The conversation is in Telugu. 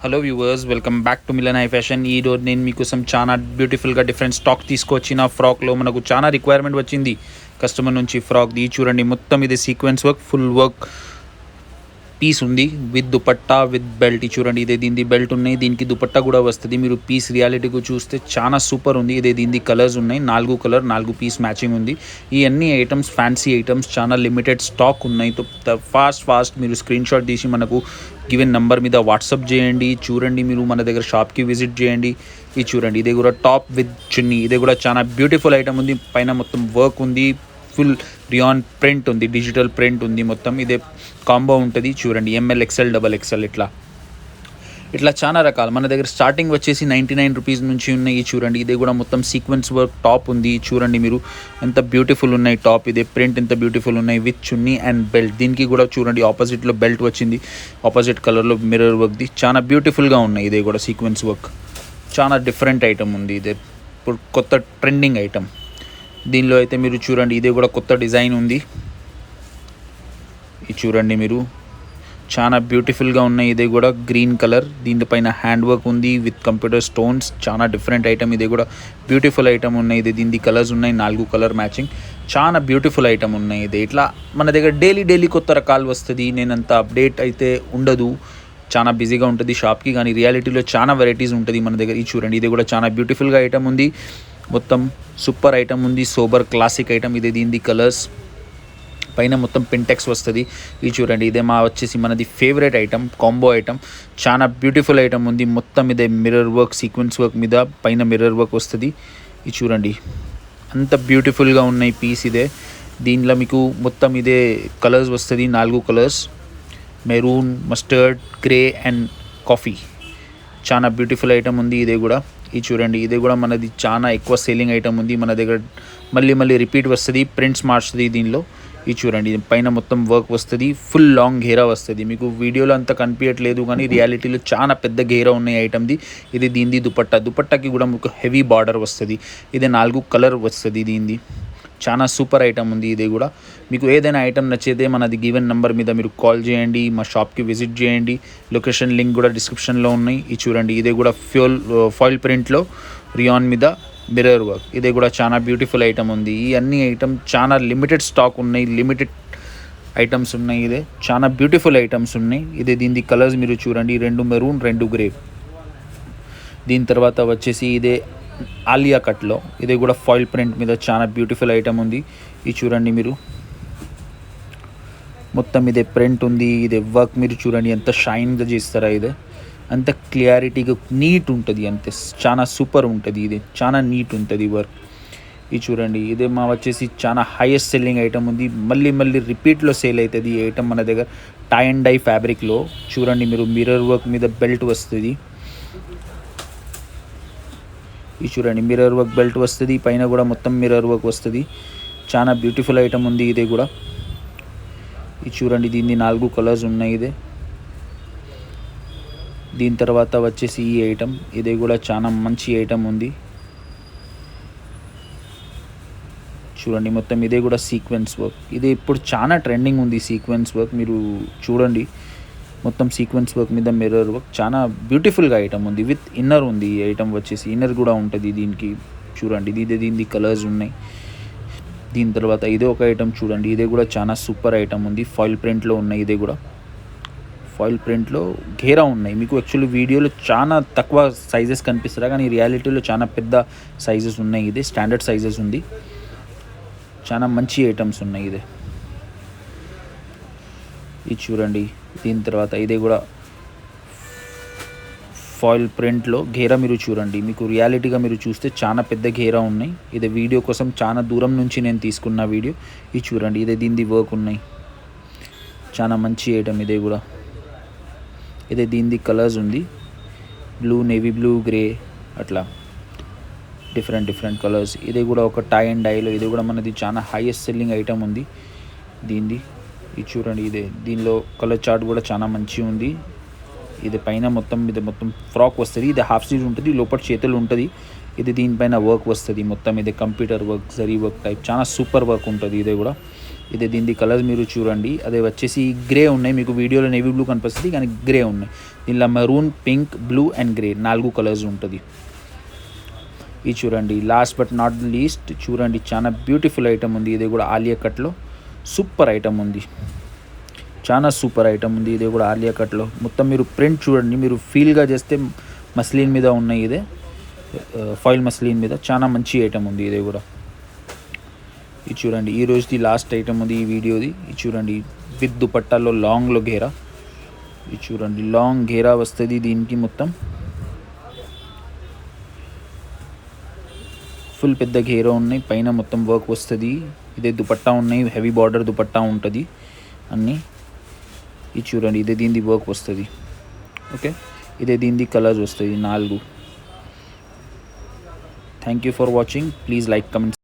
Hello viewers, welcome back to melon high fashion. ఈ రోజు నేను మీకోసం చాలా బ్యూటిఫుల్గా డిఫరెంట్ స్టాక్ తీసుకొచ్చిన ఫ్రాక్లో మనకు చాలా రిక్వైర్మెంట్ వచ్చింది కస్టమర్ నుంచి. ఫ్రాక్ది చూడండి, మొత్తం ఇది sequence work, full work piece ఉంది విత్ దుపట్టా విత్ బెల్ట్. చూడండి, ఇదే దీని బెల్ట్ ఉన్నాయి, దీనికి దుపట్టా కూడా వస్తుంది. మీరు పీస్ రియాలిటీకి చూస్తే చాలా సూపర్ ఉంది. ఇదే దీని కలర్స్ ఉన్నాయి, 4 పీస్ మ్యాచింగ్ ఉంది. ఈ అన్ని ఐటమ్స్ ఫ్యాన్సీ ఐటమ్స్, చాలా లిమిటెడ్ స్టాక్ ఉన్నాయి. ఫాస్ట్ మీరు స్క్రీన్ షాట్ తీసి మనకు గివెన్ నెంబర్ మీద వాట్సాప్ చేయండి. చూడండి, మీరు మన దగ్గర షాప్కి విజిట్ చేయండి. ఇది చూడండి, ఇదే కూడా టాప్ విత్ చున్నీ. ఇదే కూడా చాలా బ్యూటిఫుల్ ఐటమ్ ఉంది. పైన మొత్తం వర్క్ ఉంది, ఫుల్ రియాన్ ప్రింట్ ఉంది, డిజిటల్ ప్రింట్ ఉంది. మొత్తం ఇదే కాంబో ఉంటుంది. చూడండి, ఎంఎల్, ఎక్స్ఎల్, XXL ఇట్లా చాలా రకాలు మన దగ్గర. స్టార్టింగ్ వచ్చేసి 99 రూపీస్ నుంచి ఉన్నాయి. చూడండి, ఇదే కూడా మొత్తం సీక్వెన్స్ వర్క్ టాప్ ఉంది. చూడండి మీరు ఎంత బ్యూటిఫుల్ ఉన్నాయి టాప్. ఇదే ప్రింట్ ఎంత బ్యూటిఫుల్ ఉన్నాయి విత్ చున్నీ అండ్ బెల్ట్. దీనికి కూడా చూడండి ఆపోజిట్లో బెల్ట్ వచ్చింది, ఆపోజిట్ కలర్లో మిర్రర్ వర్క్ది. చాలా బ్యూటిఫుల్గా ఉన్నాయి. ఇదే కూడా సీక్వెన్స్ వర్క్ చాలా డిఫరెంట్ ఐటమ్ ఉంది. ఇదే ఇప్పుడు కొత్త ట్రెండింగ్ ఐటమ్. దీనిలో అయితే మీరు చూడండి, ఇదే కూడా కొత్త డిజైన్ ఉంది. ఇది చూడండి, మీరు చాలా బ్యూటిఫుల్గా ఉన్నాయి. ఇదే కూడా గ్రీన్ కలర్, దీనిపైన హ్యాండ్ వర్క్ ఉంది విత్ కంప్యూటర్ స్టోన్స్. చాలా డిఫరెంట్ ఐటమ్. ఇదే కూడా బ్యూటిఫుల్ ఐటమ్ ఉన్నాయి. ఇది దీని కలర్స్ ఉన్నాయి, 4 కలర్ మ్యాచింగ్. చాలా బ్యూటిఫుల్ ఐటమ్ ఉన్నాయి. ఇది ఇట్లా మన దగ్గర డైలీ కొత్త రకాలు వస్తుంది. నేనంత అప్డేట్ అయితే ఉండదు, చాలా బిజీగా ఉంటుంది షాప్కి. కానీ రియాలిటీలో చాలా వెరైటీస్ ఉంటుంది మన దగ్గర. ఇది చూడండి, ఇది కూడా చాలా బ్యూటిఫుల్గా ఐటమ్ ఉంది. మొత్తం సూపర్ ఐటమ్ ఉంది, సోబర్ క్లాసిక్ ఐటమ్. ఇదే దీని కలర్స్, పైన మొత్తం పింటెక్స్ వస్తుంది. ఇది చూడండి, ఇదే వచ్చేసి మనది ఫేవరెట్ ఐటమ్, కాంబో ఐటమ్. చాలా బ్యూటిఫుల్ ఐటమ్ ఉంది. మొత్తం ఇదే మిర్రర్ వర్క్, సీక్వెన్స్ వర్క్ మీద పైన మిర్రర్ వర్క్ వస్తుంది. ఇది చూడండి, అంత బ్యూటిఫుల్గా ఉన్నాయి పీస్. ఇదే దీనిలో మీకు మొత్తం ఇదే కలర్స్ వస్తుంది, 4 colours, maroon, mustard, grey and coffee. చాలా బ్యూటిఫుల్ ఐటమ్ ఉంది. ఇదే కూడా ఇది చూడండి, ఇదే కూడా మనది చాలా ఎక్కువ సేలింగ్ ఐటమ్ ఉంది మన దగ్గర. మళ్ళీ రిపీట్ వస్తుంది, ప్రింట్స్ మార్చుతుంది దీనిలో. ఇది చూడండి, పైన మొత్తం వర్క్ వస్తుంది, ఫుల్ లాంగ్ ఘేరా వస్తుంది. మీకు వీడియోలో అంత కనిపించట్లేదు కానీ రియాలిటీలో చాలా పెద్ద ఘేరా ఉన్నాయి ఐటమ్ది. ఇది దీనిది దుపట్టాకి కూడా మీకు హెవీ బార్డర్ వస్తుంది. ఇది 4 కలర్ వస్తుంది దీనిది. చాలా సూపర్ ఐటమ్ ఉంది. ఇది కూడా మీకు ఏదైనా ఐటమ్ నచ్చితే మనది గివెన్ నెంబర్ మీద మీరు కాల్ చేయండి, మా షాప్కి విజిట్ చేయండి. లొకేషన్ లింక్ కూడా డిస్క్రిప్షన్లో ఉన్నాయి. ఇది చూడండి, ఇదే కూడా ఫాయిల్ ప్రింట్లో రియాన్ మీద మిర్రర్ వర్క్. ఇదే కూడా చాలా బ్యూటిఫుల్ ఐటమ్ ఉంది. ఈ అన్ని ఐటమ్ చాలా లిమిటెడ్ స్టాక్ ఉన్నాయి, లిమిటెడ్ ఐటమ్స్ ఉన్నాయి. ఇదే చాలా బ్యూటిఫుల్ ఐటమ్స్ ఉన్నాయి. ఇదే దీని కలర్స్ మీరు చూడండి, 2 మెరూన్, 2 గ్రే. దీని తర్వాత వచ్చేసి ఇదే ఆలియా కట్లో, ఇది కూడా ఫాయిల్ ప్రింట్ మీద చాలా బ్యూటిఫుల్ ఐటమ్ ఉంది. ఇది చూడండి, మీరు మొత్తం ఇదే ప్రింట్ ఉంది, ఇదే వర్క్ మీరు చూడండి ఎంత షైన్గా చేస్తారా. ఇదే అంత క్లియారిటీగా నీట్ ఉంటుంది, అంతే చాలా సూపర్ ఉంటుంది. ఇది చాలా నీట్ ఉంటుంది వర్క్. ఇది చూడండి, ఇదే వచ్చేసి చాలా హైయెస్ట్ సెల్లింగ్ ఐటమ్ ఉంది. మళ్ళీ రిపీట్లో సేల్ అవుతుంది ఈ ఐటమ్ మన దగ్గర. టై అండ్ డై ఫ్యాబ్రిక్లో చూడండి, మీరు మిర్రర్ వర్క్ మీద బెల్ట్ వస్తుంది. ఇది చూడండి, మిర్రర్ వర్క్ బెల్ట్ వస్తుంది, పైన కూడా మొత్తం మిర్రర్ వర్క్ వస్తుంది. చాలా బ్యూటిఫుల్ ఐటమ్ ఉంది ఇదే కూడా. ఇది చూడండి, దీన్ని 4 కలర్స్ ఉన్నాయి. ఇదే దీని తర్వాత వచ్చేసి ఈ ఐటమ్, ఇదే కూడా చాలా మంచి ఐటమ్ ఉంది. చూడండి, మొత్తం ఇదే కూడా సీక్వెన్స్ వర్క్. ఇది ఇప్పుడు చాలా ట్రెండింగ్ ఉంది సీక్వెన్స్ వర్క్. మీరు చూడండి, మొత్తం సీక్వెన్స్ వర్క్ మీద మిర్రర్ వర్క్, చాలా బ్యూటిఫుల్గా ఐటమ్ ఉంది. విత్ ఇన్నర్ ఉంది. ఈ ఐటమ్ వచ్చేసి ఇన్నర్ కూడా ఉంటుంది దీనికి. చూడండి, దీని కలర్స్ ఉన్నాయి. దీని తర్వాత ఇదే ఒక ఐటమ్ చూడండి, ఇదే కూడా చాలా సూపర్ ఐటమ్ ఉంది. ఫాయిల్ ప్రింట్లో ఉన్నాయి. ఇదే కూడా ఫాయిల్ ప్రింట్లో ఘేరా ఉన్నాయి. మీకు యాక్చువల్లీ వీడియోలో చాలా తక్కువ సైజెస్ కనిపిస్తారా, కానీ రియాలిటీలో చాలా పెద్ద సైజెస్ ఉన్నాయి. ఇదే స్టాండర్డ్ సైజెస్ ఉంది. చాలా మంచి ఐటమ్స్ ఉన్నాయి. ఇదే ఇది చూడండి, దీని తర్వాత ఇదే కూడా ఫాయిల్ ప్రింట్లో ఘేరా మీరు చూడండి. మీకు రియాలిటీగా మీరు చూస్తే చాలా పెద్ద ఘేరా ఉన్నాయి. ఇదే వీడియో కోసం చాలా దూరం నుంచి నేను తీసుకున్న వీడియో. ఇది చూడండి, ఇదే దీనిది వర్క్ ఉన్నాయి. చాలా మంచి ఐటమ్. ఇదే కూడా ఇదే దీనిది కలర్స్ ఉంది, బ్లూ, నేవీ బ్లూ, గ్రే, అట్లా డిఫరెంట్ కలర్స్. ఇదే కూడా ఒక టై అండ్ డైలో, ఇది కూడా మనది చాలా హైయెస్ట్ సెల్లింగ్ ఐటమ్ ఉంది దీనిది. ఇది చూడండి, ఇదే దీనిలో కలర్ చార్ట్ కూడా చాలా మంచిగా ఉంది. ఇది పైన మొత్తం ఫ్రాక్ వస్తుంది. ఇది హాఫ్ స్లీవ్ ఉంటుంది, లోపల చేతులు ఉంటుంది. ఇది దీనిపైన వర్క్ వస్తుంది మొత్తం. ఇది computer work, zari work type, చాలా సూపర్ వర్క్ ఉంటుంది. ఇది కూడా ఇదే దీని కలర్స్ మీరు చూడండి. అదే వచ్చేసి గ్రే ఉన్నాయి, మీకు వీడియోలో నేవీ బ్లూ కనిపిస్తుంది కానీ గ్రే ఉన్నాయి. దీనిలో maroon, pink, blue and grey 4 colours ఉంటుంది. ఇది చూడండి. లాస్ట్ బట్ నాట్ లీస్ట్ చూడండి, చాలా బ్యూటిఫుల్ ఐటమ్ ఉంది. ఇది కూడా ఆలియా కట్లో సూపర్ ఐటమ్ ఉంది, చాలా సూపర్ ఐటమ్ ఉంది. ఇది కూడా ఆలియా కట్లో మొత్తం మీరు ప్రింట్ చూడండి, మీరు ఫీల్గా చేస్తే మస్లిన్ మీద ఉన్నాయి. ఇదే ఫాయిల్ మస్లిన్ మీద చాలా మంచి ఐటమ్ ఉంది. ఇది కూడా ఇది చూడండి, ఈ రోజుది లాస్ట్ ఐటమ్ ఉంది ఈ వీడియోది. ఇది చూడండి, విత్ దుపట్టాలో లాంగ్లో ఘేరా. ఇది చూడండి, లాంగ్ ఘేరా వస్తుంది దీనికి, మొత్తం ఫుల్ పెద్ద ఘేరా ఉన్నాయి, పైన మొత్తం వర్క్ వస్తుంది. ఇదే దుపట్టా ఉన్నాయి, హెవీ బార్డర్ దుపట్టా ఉంటుంది అన్నీ. ఇది చూడండి, ఇదే దీనిది వర్క్ వస్తుంది. ఓకే, ఇదే దీనిది కలర్స్ వస్తుంది 4. Thank you for watching. Please like, comment.